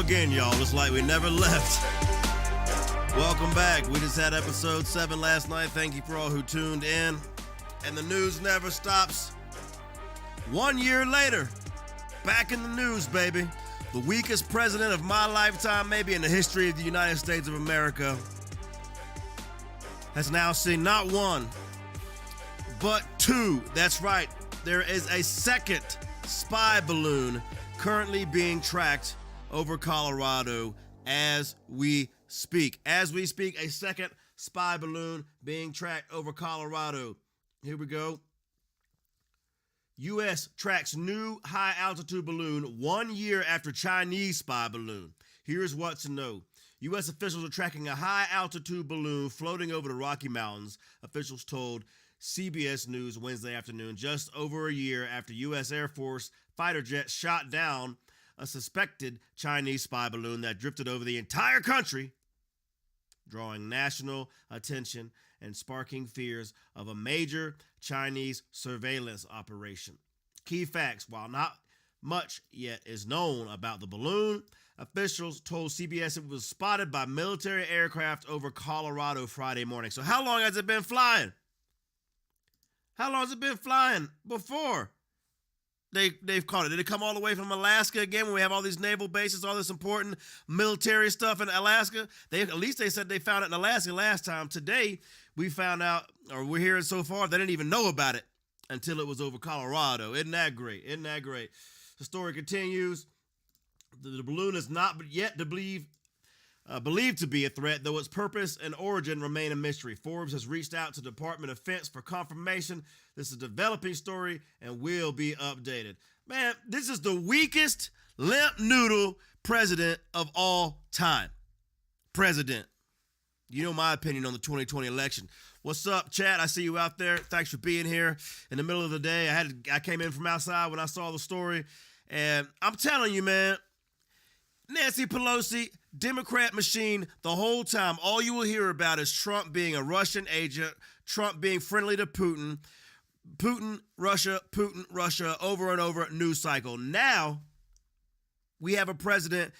again, y'all. It's like we never left. Welcome back. We just had episode 7 last night. Thank you for all who tuned in. And the news never stops. 1 year later, back in the news, baby. The weakest president of my lifetime, maybe in the history of the United States of America, has now seen not one, but 2. That's right. There is a second spy balloon currently being tracked over Colorado as we speak. As we speak, a second spy balloon being tracked over Colorado. Here we go. U.S. tracks new high-altitude balloon 1 year after Chinese spy balloon. Here's what to know. U.S. officials are tracking a high-altitude balloon floating over the Rocky Mountains, officials told CBS News Wednesday afternoon, just over a year after U.S. Air Force fighter jets shot down a suspected Chinese spy balloon that drifted over the entire country, drawing national attention and sparking fears of a major Chinese surveillance operation. Key facts: while not much yet is known about the balloon, officials told CBS it was spotted by military aircraft over Colorado Friday morning. So how long has it been flying? How long has it been flying before they've caught it? Did it come all the way from Alaska again when we have all these naval bases, all this important military stuff in Alaska? At least they said they found it in Alaska last time. Today, we found out, or we're hearing so far, they didn't even know about it until it was over Colorado. Isn't that great? Isn't that great? The story continues. The balloon is not yet believed to be a threat, though its purpose and origin remain a mystery. Forbes has reached out to the Department of Defense for confirmation. This is a developing story and will be updated. Man, this is the weakest limp noodle president of all time. President. You know my opinion on the 2020 election. What's up, chat? I see you out there. Thanks for being here. In the middle of the day, I came in from outside when I saw the story, and I'm telling you, man, Nancy Pelosi, Democrat machine, the whole time, all you will hear about is Trump being a Russian agent, Trump being friendly to Putin, Putin, Russia, over and over, news cycle. Now, we have a president,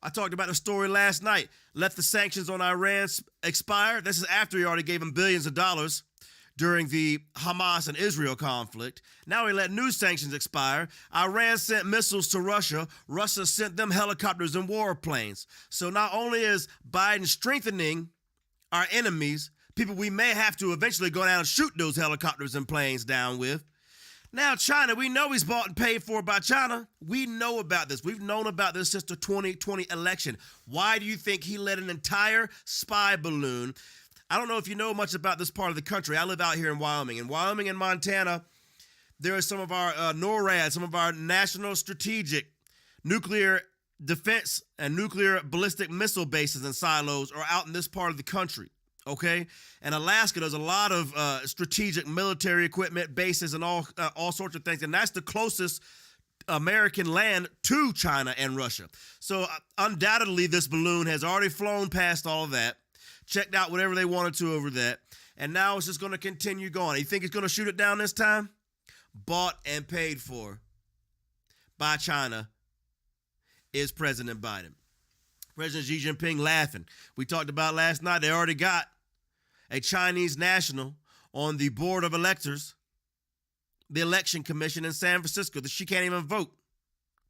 I talked about the story last night, let the sanctions on Iran expire. This is after he already gave him billions of dollars during the Hamas and Israel conflict. Now he let new sanctions expire. Iran sent missiles to Russia. Russia sent them helicopters and warplanes. So not only is Biden strengthening our enemies, people we may have to eventually go down and shoot those helicopters and planes down with. Now China, we know he's bought and paid for by China. We know about this. We've known about this since the 2020 election. Why do you think he let an entire spy balloon? I don't know if you know much about this part of the country. I live out here in Wyoming. In Wyoming and Montana, there are some of our NORAD, some of our national strategic nuclear defense and nuclear ballistic missile bases and silos are out in this part of the country, okay? And Alaska, there's a lot of strategic military equipment, bases, and all sorts of things, and that's the closest American land to China and Russia. So undoubtedly, this balloon has already flown past all of that, checked out whatever they wanted to over that, and now it's just going to continue going. You think it's going to shoot it down this time? Bought and paid for by China is President Biden. President Xi Jinping laughing. We talked about last night, they already got a Chinese national on the board of electors, the election commission in San Francisco, that she can't even vote.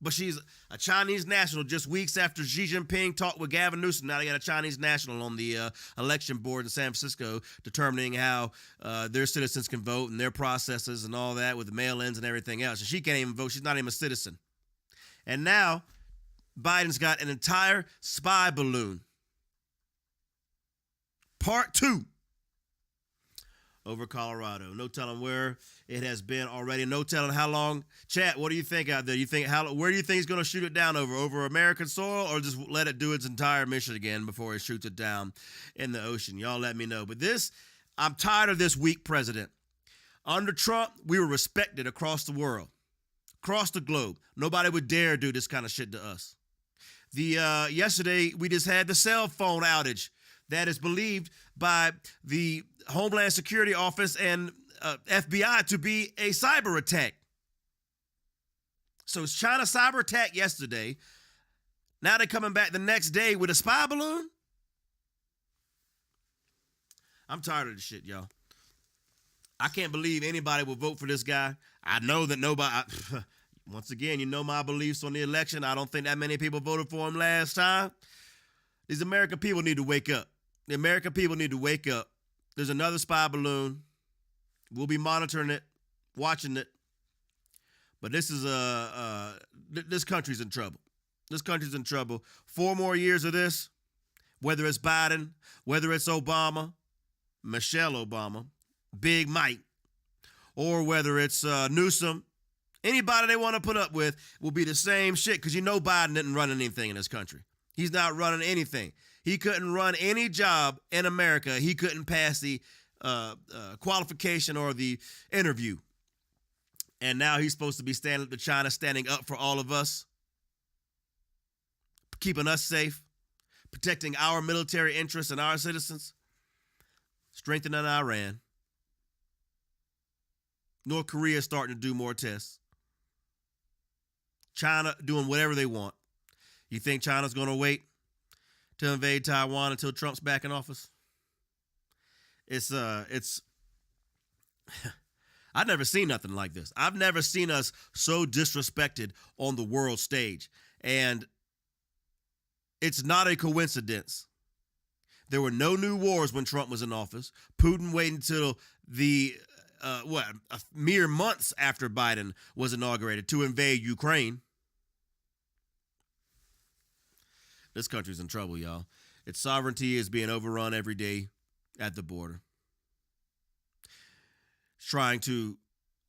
But she's a Chinese national just weeks after Xi Jinping talked with Gavin Newsom. Now they got a Chinese national on the election board in San Francisco determining how their citizens can vote and their processes and all that with the mail-ins and everything else. And she can't even vote. She's not even a citizen. And now Biden's got an entire spy balloon. Part 2. Over Colorado. No telling where it has been already. No telling how long. Chat, what do you think out there? Where do you think he's going to shoot it down over? Over American soil, or just let it do its entire mission again before he shoots it down in the ocean? Y'all let me know. But I'm tired of this weak president. Under Trump, we were respected across the world, across the globe. Nobody would dare do this kind of shit to us. Yesterday, we just had the cell phone outage that is believed by the Homeland Security Office and FBI to be a cyber attack. So it's China cyber attack yesterday. Now they're coming back the next day with a spy balloon? I'm tired of this shit, y'all. I can't believe anybody will vote for this guy. I know that nobody, once again, you know my beliefs on the election. I don't think that many people voted for him last time. These American people need to wake up. The American people need to wake up. There's another spy balloon. We'll be monitoring it, watching it. But this is this country's in trouble. This country's in trouble. 4 more years of this, whether it's Biden, whether it's Obama, Michelle Obama, Big Mike, or whether it's Newsom, anybody they want to put up with will be the same shit, because you know Biden didn't run anything in this country. He's not running anything. He couldn't run any job in America. He couldn't pass the qualification or the interview. And now he's supposed to be standing up to China, standing up for all of us, keeping us safe, protecting our military interests and our citizens, strengthening Iran. North Korea is starting to do more tests. China doing whatever they want. You think China's going to wait to invade Taiwan until Trump's back in office? It's I've never seen nothing like this. I've never seen us so disrespected on the world stage. And it's not a coincidence. There were no new wars when Trump was in office. Putin waited until a mere months after Biden was inaugurated to invade Ukraine. This country's in trouble, y'all. Its sovereignty is being overrun every day at the border. It's trying to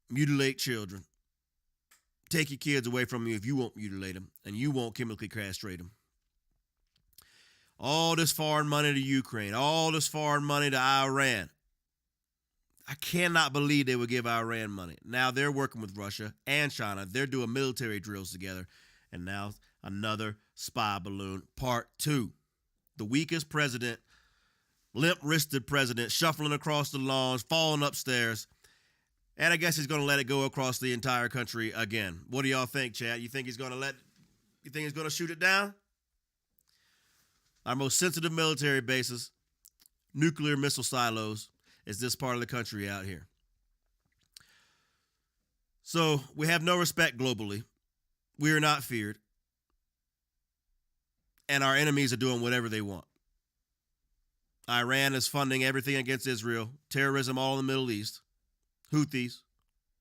mutilate children. Take your kids away from you if you won't mutilate them, and you won't chemically castrate them. All this foreign money to Ukraine, all this foreign money to Iran. I cannot believe they would give Iran money. Now they're working with Russia and China. They're doing military drills together. And now another spy balloon, part 2. The weakest president, limp-wristed president, shuffling across the lawns, falling upstairs. And I guess he's going to let it go across the entire country again. What do y'all think, Chad? You think he's going to shoot it down? Our most sensitive military bases, nuclear missile silos, is this part of the country out here. So we have no respect globally. We are not feared. And our enemies are doing whatever they want. Iran is funding everything against Israel, terrorism all in the Middle East, Houthis,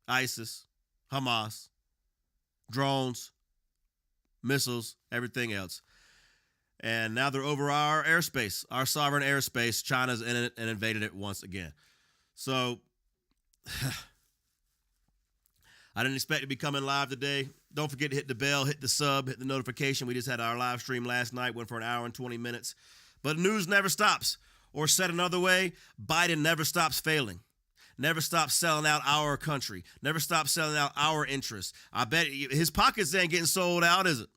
ISIS, Hamas, drones, missiles, everything else. And now they're over our airspace, our sovereign airspace. China's in it and invaded it once again. So I didn't expect to be coming live today. Don't forget to hit the bell, hit the sub, hit the notification. We just had our live stream last night, went for an hour and 20 minutes. But news never stops. Or said another way, Biden never stops failing. Never stops selling out our country. Never stops selling out our interests. I bet his pockets ain't getting sold out, is it?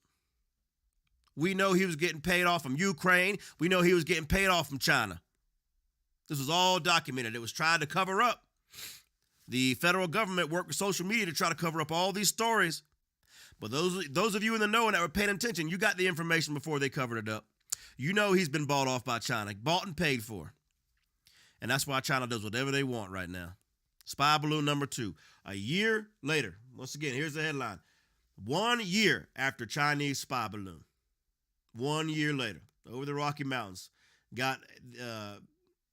We know he was getting paid off from Ukraine. We know he was getting paid off from China. This was all documented. It was tried to cover up. The federal government worked with social media to try to cover up all these stories. But those of you in the know and that were paying attention, you got the information before they covered it up. You know he's been bought off by China, bought and paid for. And that's why China does whatever they want right now. Spy balloon number 2. A year later, once again, here's the headline. 1 year after Chinese spy balloon. 1 year later, over the Rocky Mountains, got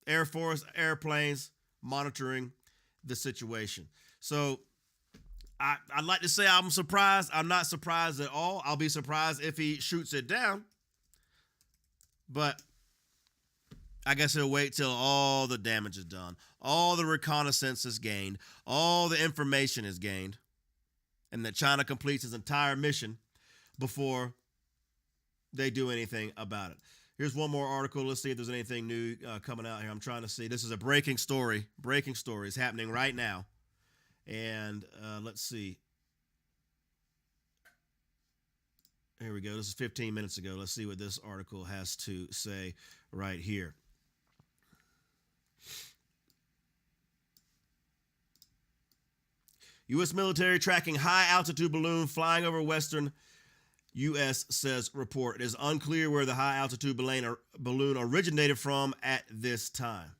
Air Force airplanes monitoring the situation. So I'd like to say I'm surprised. I'm not surprised at all. I'll be surprised if he shoots it down. But I guess he'll wait till all the damage is done, all the reconnaissance is gained, all the information is gained, and that China completes his entire mission before they do anything about it. Here's one more article. Let's see if there's anything new coming out here. I'm trying to see. This is a breaking story. Breaking story is happening right now. And let's see. Here we go. This is 15 minutes ago. Let's see what this article has to say right here. U.S. military tracking high-altitude balloon flying over western U.S. says report. It is unclear where the high-altitude balloon originated from at this time.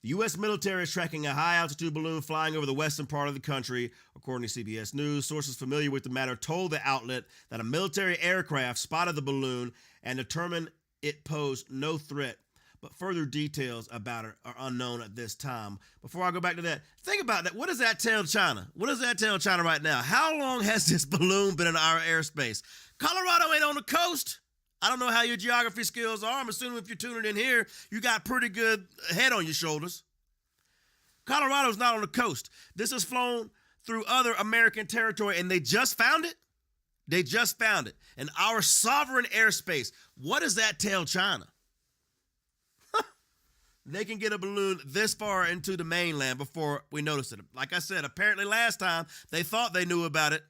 The U.S. military is tracking a high-altitude balloon flying over the western part of the country, according to CBS News. Sources familiar with the matter told the outlet that a military aircraft spotted the balloon and determined it posed no threat, but further details about it are unknown at this time. Before I go back to that, think about that. What does that tell China? What does that tell China right now? How long has this balloon been in our airspace? Colorado ain't on the coast. I don't know how your geography skills are. I'm assuming if you're tuning in here, you got pretty good head on your shoulders. Colorado's not on the coast. This has flown through other American territory, and they just found it. They just found it in our sovereign airspace. What does that tell China? They can get a balloon this far into the mainland before we notice it. Like I said, apparently last time they thought they knew about it.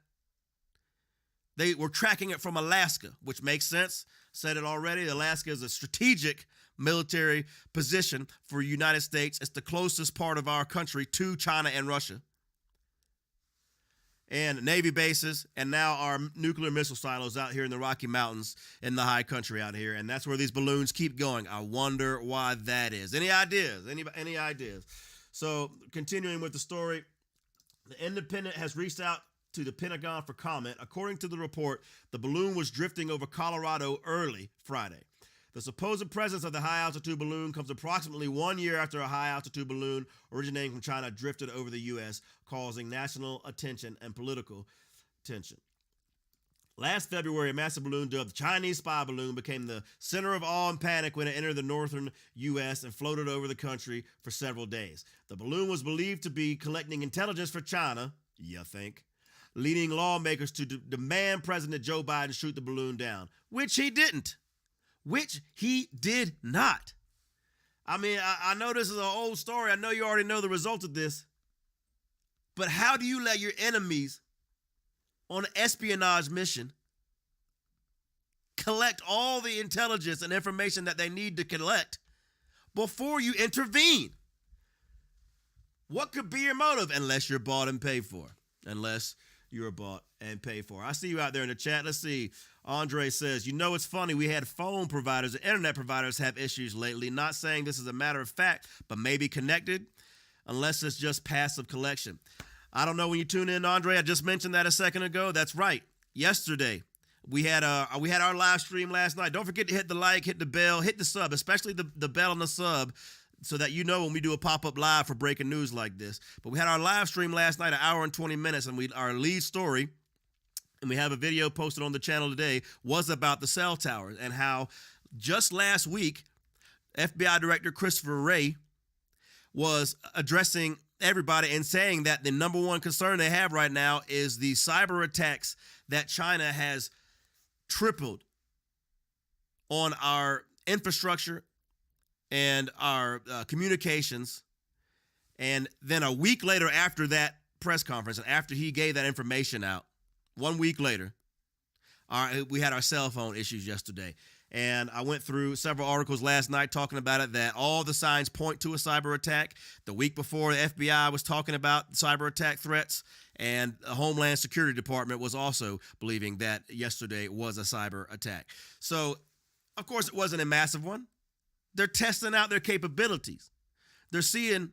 They were tracking it from Alaska, which makes sense. Said it already. Alaska is a strategic military position for the United States. It's the closest part of our country to China and Russia. And Navy bases, and now our nuclear missile silos out here in the Rocky Mountains in the high country out here. And that's where these balloons keep going. I wonder why that is. Any ideas? Any ideas? So continuing with the story, the Independent has reached out to the Pentagon for comment. According to the report, the balloon was drifting over Colorado early Friday. The supposed presence of the high-altitude balloon comes approximately 1 year after a high-altitude balloon originating from China drifted over the U.S., causing national attention and political tension. Last February, a massive balloon dubbed the Chinese spy balloon became the center of awe and panic when it entered the northern U.S. and floated over the country for several days. The balloon was believed to be collecting intelligence for China, you think, leading lawmakers to demand President Joe Biden shoot the balloon down, which he didn't. Which he did not. I mean, I know this is an old story. I know you already know the result of this. But how do you let your enemies on an espionage mission collect all the intelligence and information that they need to collect before you intervene? What could be your motive? Unless you're bought and paid for. Unless you're bought and paid for. I see you out there in the chat. Let's see. Andre says, it's funny. We had phone providers and internet providers have issues lately. Not saying this is a matter of fact, but maybe connected, unless it's just passive collection. I don't know when you tune in, Andre. I just mentioned that a second ago. That's right. Yesterday, we had our live stream last night. Don't forget to hit the like, hit the bell, hit the sub, especially the bell and the sub, so that you know when we do a pop-up live for breaking news like this. But we had our live stream last night, 1 hour and 20 minutes, and our lead story, and we have a video posted on the channel today, was about the cell towers and how just last week, FBI Director Christopher Wray was addressing everybody and saying that the number one concern they have right now is the cyber attacks that China has tripled on our infrastructure and our communications. And then a week later after that press conference, and after he gave that information out, 1 week later, we had our cell phone issues yesterday. And I went through several articles last night talking about it, that all the signs point to a cyber attack. The week before, the FBI was talking about cyber attack threats, and the Homeland Security Department was also believing that yesterday was a cyber attack. So, of course, it wasn't a massive one. They're testing out their capabilities. They're seeing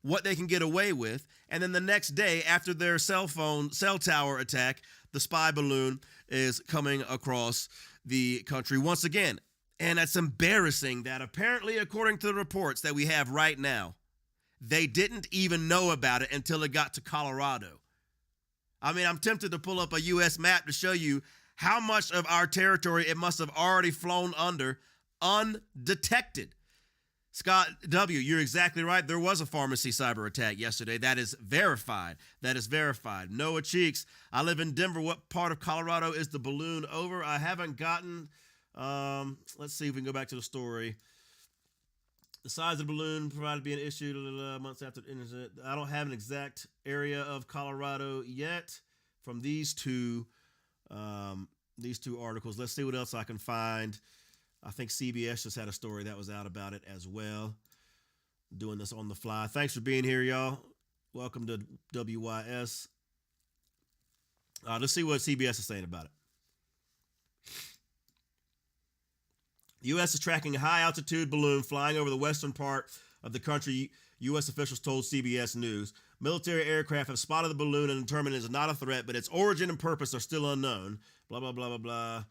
what they can get away with. And then the next day, after their cell tower attack, the spy balloon is coming across the country once again. And it's embarrassing that apparently, according to the reports that we have right now, they didn't even know about it until it got to Colorado. I mean, I'm tempted to pull up a U.S. map to show you how much of our territory it must have already flown under undetected. Scott W., you're exactly right. There was a pharmacy cyber attack yesterday. That is verified. Noah Cheeks, I live in Denver. What part of Colorado is the balloon over? I haven't gotten, let's see if we can go back to the story. The size of the balloon provided to be an issue months after the incident. I don't have an exact area of Colorado yet from these two articles. Let's see what else I can find. I think CBS just had a story that was out about it as well. Doing this on the fly. Thanks for being here, y'all. Welcome to WYS. Let's see what CBS is saying about it. U.S. is tracking a high-altitude balloon flying over the western part of the country, U.S. officials told CBS News. Military aircraft have spotted the balloon and determined it is not a threat, but its origin and purpose are still unknown. Blah, blah, blah, blah,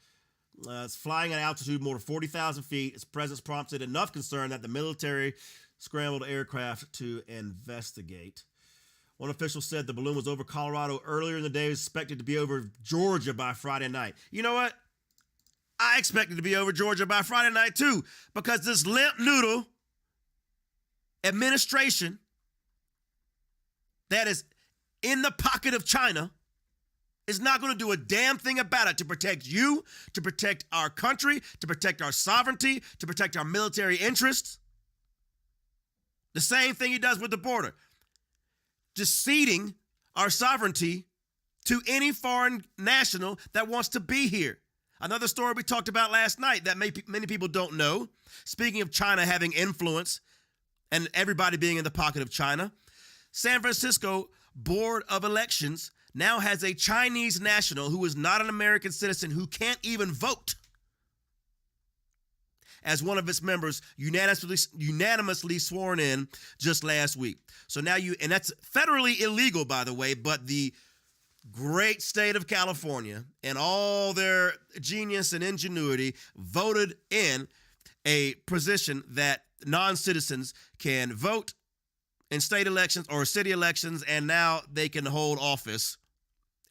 blah. It's flying at altitude more than 40,000 feet. Its presence prompted enough concern that the military scrambled aircraft to investigate. One official said the balloon was over Colorado earlier in the day. It was expected to be over Georgia by Friday night. You know what? I expected to be over Georgia by Friday night too, because this limp noodle administration that is in the pocket of China is not going to do a damn thing about it to protect you, to protect our country, to protect our sovereignty, to protect our military interests. The same thing he does with the border. Just ceding our sovereignty to any foreign national that wants to be here. Another story we talked about last night that many people don't know. Speaking of China having influence and everybody being in the pocket of China, San Francisco Board of Elections now has a Chinese national who is not an American citizen who can't even vote as one of its members unanimously sworn in just last week. So now and that's federally illegal, by the way, but the great state of California and all their genius and ingenuity voted in a position that non-citizens can vote in state elections or city elections, and now they can hold office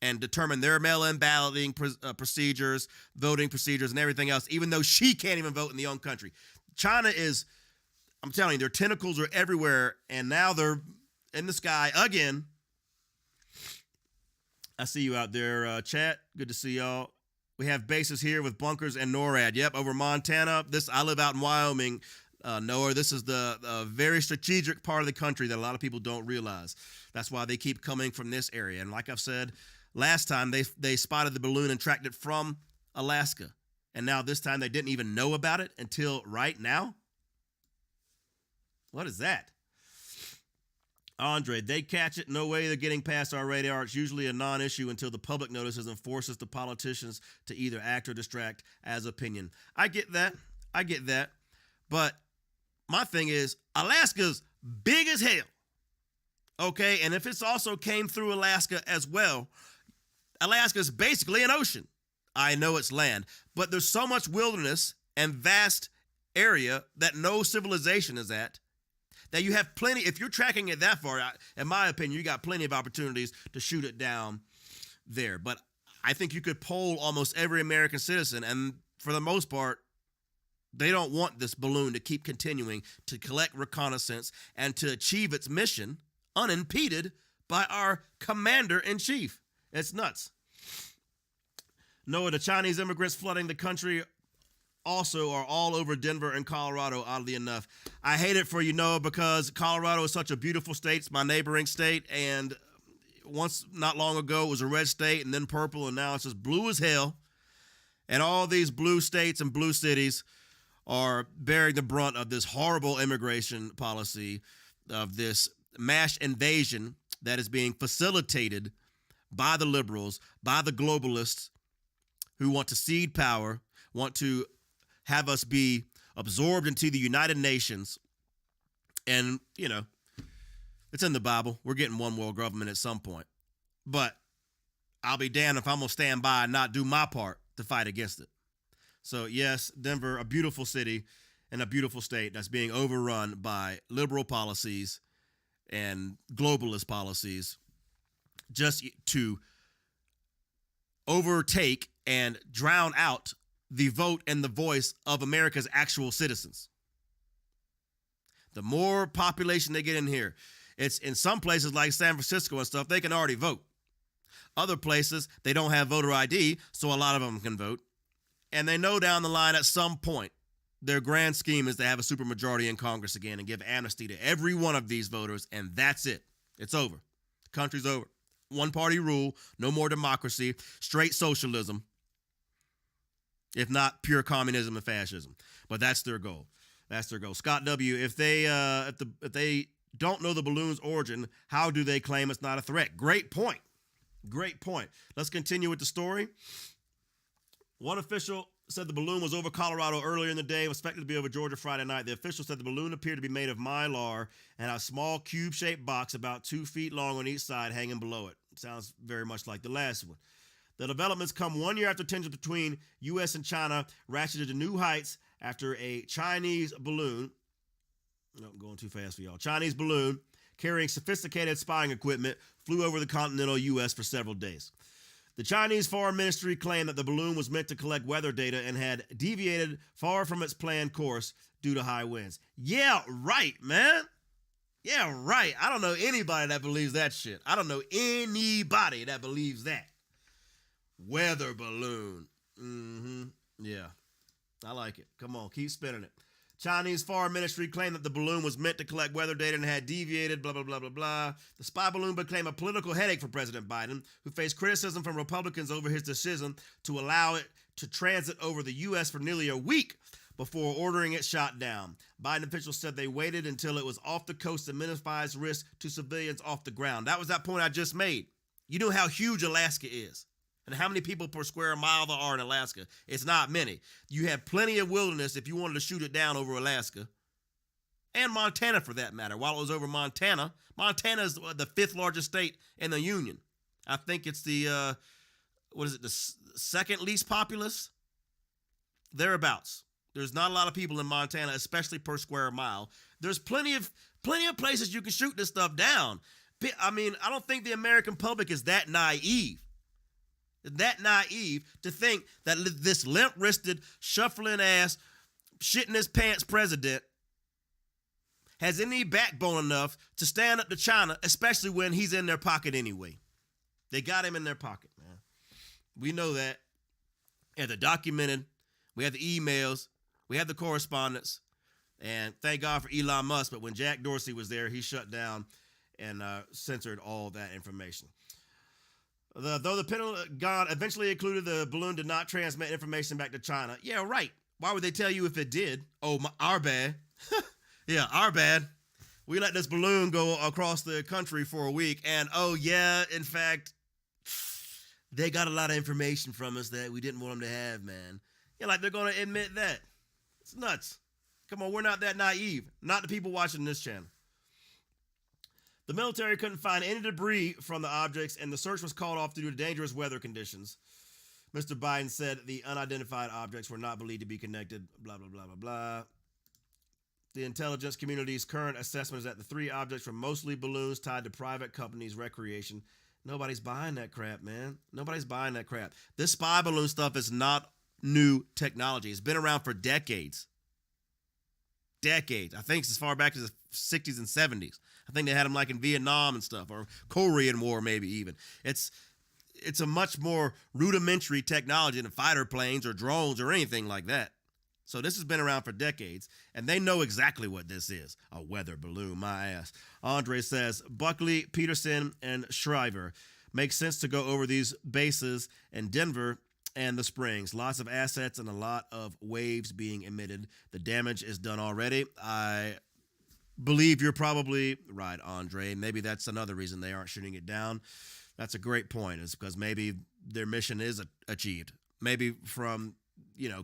and determine their mail-in balloting procedures, voting procedures, and everything else, even though she can't even vote in the own country. China is, I'm telling you, their tentacles are everywhere, and now they're in the sky again. I see you out there, chat. Good to see y'all. We have bases here with bunkers and NORAD. Yep, over Montana. I live out in Wyoming. Noah, this is the very strategic part of the country that a lot of people don't realize. That's why they keep coming from this area. And like I've said last time, they spotted the balloon and tracked it from Alaska. And now this time they didn't even know about it until right now? What is that? Andre, they catch it. No way they're getting past our radar. It's usually a non-issue until the public notices and forces the politicians to either act or distract as opinion. I get that. But my thing is, Alaska's big as hell. Okay, and if it's also came through Alaska as well, Alaska's basically an ocean. I know it's land, but there's so much wilderness and vast area that no civilization is at, that you have plenty, if you're tracking it that far, in my opinion, you got plenty of opportunities to shoot it down there. But I think you could poll almost every American citizen, and for the most part, they don't want this balloon to keep continuing to collect reconnaissance and to achieve its mission unimpeded by our commander-in-chief. It's nuts. Noah, the Chinese immigrants flooding the country also are all over Denver and Colorado, oddly enough. I hate it for you, Noah, because Colorado is such a beautiful state. It's my neighboring state, and once, not long ago, it was a red state and then purple, and now it's just blue as hell. And all these blue states and blue cities are bearing the brunt of this horrible immigration policy, of this mass invasion that is being facilitated by the liberals, by the globalists who want to cede power, want to have us be absorbed into the United Nations. And, you know, it's in the Bible. We're getting one world government at some point. But I'll be damned if I'm going to stand by and not do my part to fight against it. So, yes, Denver, a beautiful city and a beautiful state that's being overrun by liberal policies and globalist policies just to overtake and drown out the vote and the voice of America's actual citizens. The more population they get in here, it's in some places like San Francisco and stuff, they can already vote. Other places, they don't have voter ID, so a lot of them can vote. And they know down the line at some point, their grand scheme is to have a supermajority in Congress again and give amnesty to every one of these voters, and that's it. It's over. The country's over. One-party rule, no more democracy, straight socialism, if not pure communism and fascism. But that's their goal. That's their goal. Scott W., if they don't know the balloon's origin, how do they claim it's not a threat? Great point. Great point. Let's continue with the story. One official said the balloon was over Colorado earlier in the day, was expected to be over Georgia Friday night. The official said the balloon appeared to be made of mylar and a small cube-shaped box about 2 feet long on each side hanging below it. Sounds very much like the last one. The developments come 1 year after tensions between U.S. and China ratcheted to new heights after a Chinese balloon, no, I'm going too fast for y'all, Chinese balloon carrying sophisticated spying equipment flew over the continental U.S. for several days. The Chinese Foreign Ministry claimed that the balloon was meant to collect weather data and had deviated far from its planned course due to high winds. Yeah, right, man. Yeah, right. I don't know anybody that believes that shit. I don't know anybody that believes that. Weather balloon. Yeah, I like it. Come on, keep spinning it. Chinese Foreign Ministry claimed that the balloon was meant to collect weather data and had deviated, blah, blah, blah, blah, blah. The spy balloon became a political headache for President Biden, who faced criticism from Republicans over his decision to allow it to transit over the U.S. for nearly a week before ordering it shot down. Biden officials said they waited until it was off the coast to minimize risk to civilians off the ground. That was that point I just made. You know how huge Alaska is and how many people per square mile there are in Alaska. It's not many. You have plenty of wilderness if you wanted to shoot it down over Alaska. And Montana, for that matter. While it was over Montana, Montana is the 5th largest state in the Union. I think it's the, the second least populous? Thereabouts. There's not a lot of people in Montana, especially per square mile. There's plenty of places you can shoot this stuff down. I mean, I don't think the American public is that naive to think that this limp-wristed, shuffling-ass, shit-in-his-pants president has any backbone enough to stand up to China, especially when he's in their pocket anyway. They got him in their pocket, man. We know that. We have the documented. We have the emails. We have the correspondence. And thank God for Elon Musk, but when Jack Dorsey was there, he shut down and censored all that information. Though the Pentagon eventually included the balloon did not transmit information back to China. Yeah, right. Why would they tell you if it did? Oh, our bad. Yeah, our bad. We let this balloon go across the country for a week, and oh yeah, in fact, they got a lot of information from us that we didn't want them to have, man. Yeah, like they're going to admit that. It's nuts. Come on, we're not that naive. Not the people watching this channel. The military couldn't find any debris from the objects, and the search was called off due to dangerous weather conditions. Mr. Biden said the unidentified objects were not believed to be connected, blah, blah, blah, blah, blah. The intelligence community's current assessment is that the 3 objects were mostly balloons tied to private companies' recreation. Nobody's buying that crap, man. Nobody's buying that crap. This spy balloon stuff is not new technology. It's been around for decades. Decades. I think it's as far back as the 60s and 70s. I think they had them like in Vietnam and stuff, or Korean War maybe even. It's a much more rudimentary technology than fighter planes or drones or anything like that. So this has been around for decades, and they know exactly what this is. A weather balloon, my ass. Andre says, Buckley, Peterson, and Shriver. Makes sense to go over these bases in Denver and the Springs. Lots of assets and a lot of waves being emitted. The damage is done already. I believe you're probably right, Andre. Maybe that's another reason they aren't shooting it down. That's a great point. It's because maybe their mission is achieved. Maybe from,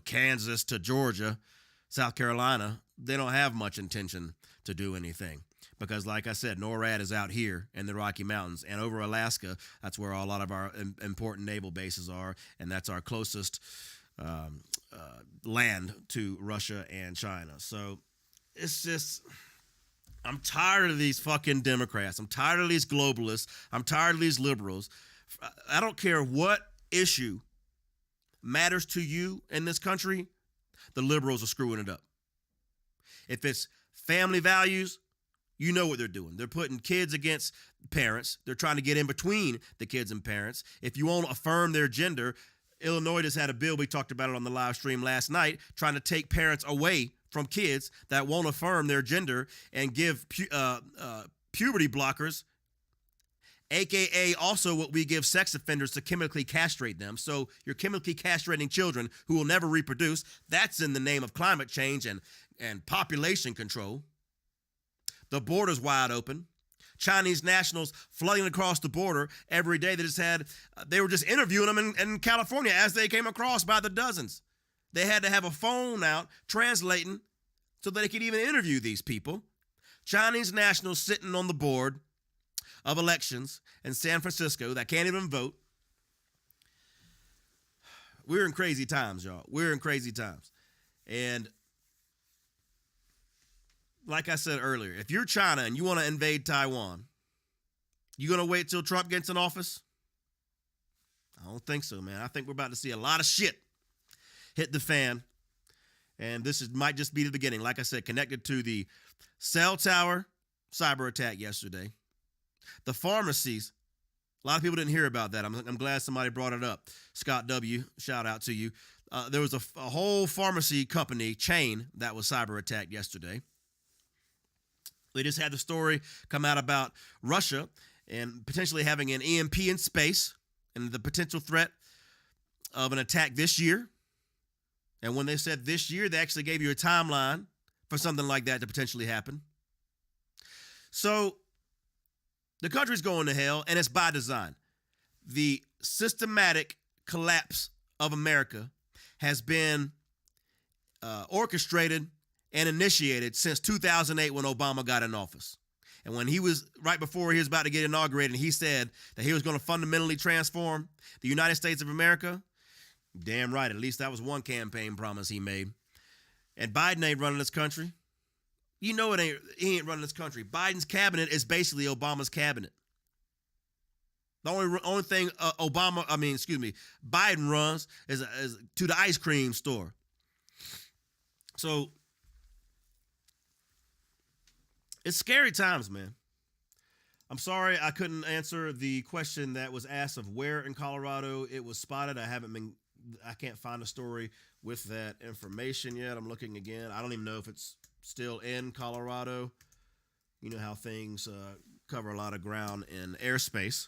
Kansas to Georgia, South Carolina, they don't have much intention to do anything. Because like I said, NORAD is out here in the Rocky Mountains. And over Alaska, that's where a lot of our important naval bases are. And that's our closest land to Russia and China. So it's just... I'm tired of these fucking Democrats. I'm tired of these globalists. I'm tired of these liberals. I don't care what issue matters to you in this country, the liberals are screwing it up. If it's family values, you know what they're doing. They're putting kids against parents. They're trying to get in between the kids and parents. If you won't affirm their gender, Illinois just had a bill, we talked about it on the live stream last night, trying to take parents away from kids that won't affirm their gender and give puberty blockers, aka also what we give sex offenders to chemically castrate them. So you're chemically castrating children who will never reproduce. That's in the name of climate change and population control. The border's wide open. Chinese nationals flooding across the border every day. They were just interviewing them in California as they came across by the dozens. They had to have a phone out translating so that they could even interview these people. Chinese nationals sitting on the board of elections in San Francisco that can't even vote. We're in crazy times, y'all. We're in crazy times. And like I said earlier, if you're China and you want to invade Taiwan, you going to wait till Trump gets in office? I don't think so, man. I think we're about to see a lot of shit hit the fan. And might just be the beginning. Like I said, connected to the cell tower cyber attack yesterday. The pharmacies, a lot of people didn't hear about that. I'm glad somebody brought it up. Scott W., shout out to you. There was a whole pharmacy company chain that was cyber attacked yesterday. They just had the story come out about Russia and potentially having an EMP in space and the potential threat of an attack this year. And when they said this year, they actually gave you a timeline for something like that to potentially happen. So the country's going to hell, and it's by design. The systematic collapse of America has been orchestrated and initiated since 2008 when Obama got in office. And when right before he was about to get inaugurated, he said that he was going to fundamentally transform the United States of America. Damn right. At least that was one campaign promise he made. And Biden ain't running this country. You know he ain't running this country. Biden's cabinet is basically Obama's cabinet. The only thing Biden runs is to the ice cream store. So it's scary times, man. I'm sorry I couldn't answer the question that was asked of where in Colorado it was spotted. I can't find a story with that information yet. I'm looking again. I don't even know if it's still in Colorado. You know how things cover a lot of ground in airspace.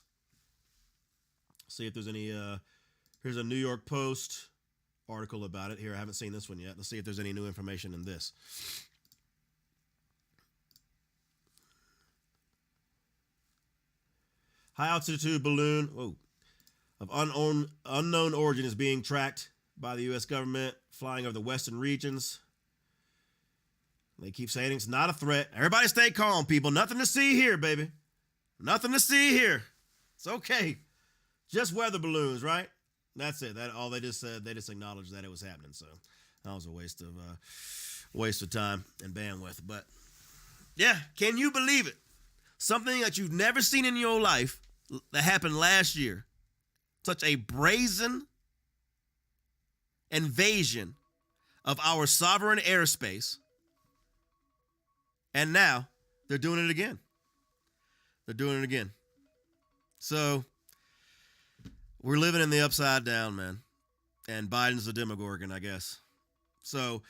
See if there's any, here's a New York Post article about it. Here, I haven't seen this one yet. Let's see if there's any new information in this. High altitude balloon of unknown origin is being tracked by the U.S. government, flying over the western regions. They keep saying it's not a threat. Everybody stay calm, people. Nothing to see here, baby. Nothing to see here. It's okay. Just weather balloons, right? That's it. All they just said. They just acknowledged that it was happening. So that was a waste of time and bandwidth. But yeah, can you believe it? Something that you've never seen in your life that happened last year. Such a brazen invasion of our sovereign airspace. And now they're doing it again. They're doing it again. So we're living in the upside down, man. And Biden's the Demogorgon, I guess. So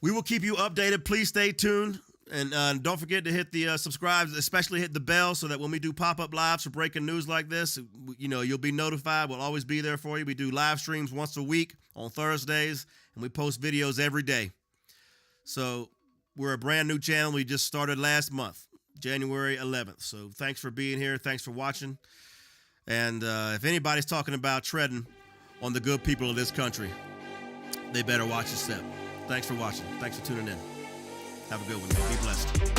we will keep you updated. Please stay tuned. And don't forget to hit the subscribe, especially hit the bell so that when we do pop-up lives for breaking news like this, you'll be notified. We'll always be there for you. We do live streams once a week on Thursdays, and we post videos every day. So we're a brand new channel. We just started last month, January 11th. So thanks for being here. Thanks for watching. And if anybody's talking about treading on the good people of this country, they better watch your step. Thanks for watching. Thanks for tuning in. Have a good one. Be blessed.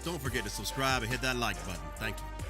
Don't forget to subscribe and hit that like button. Thank you.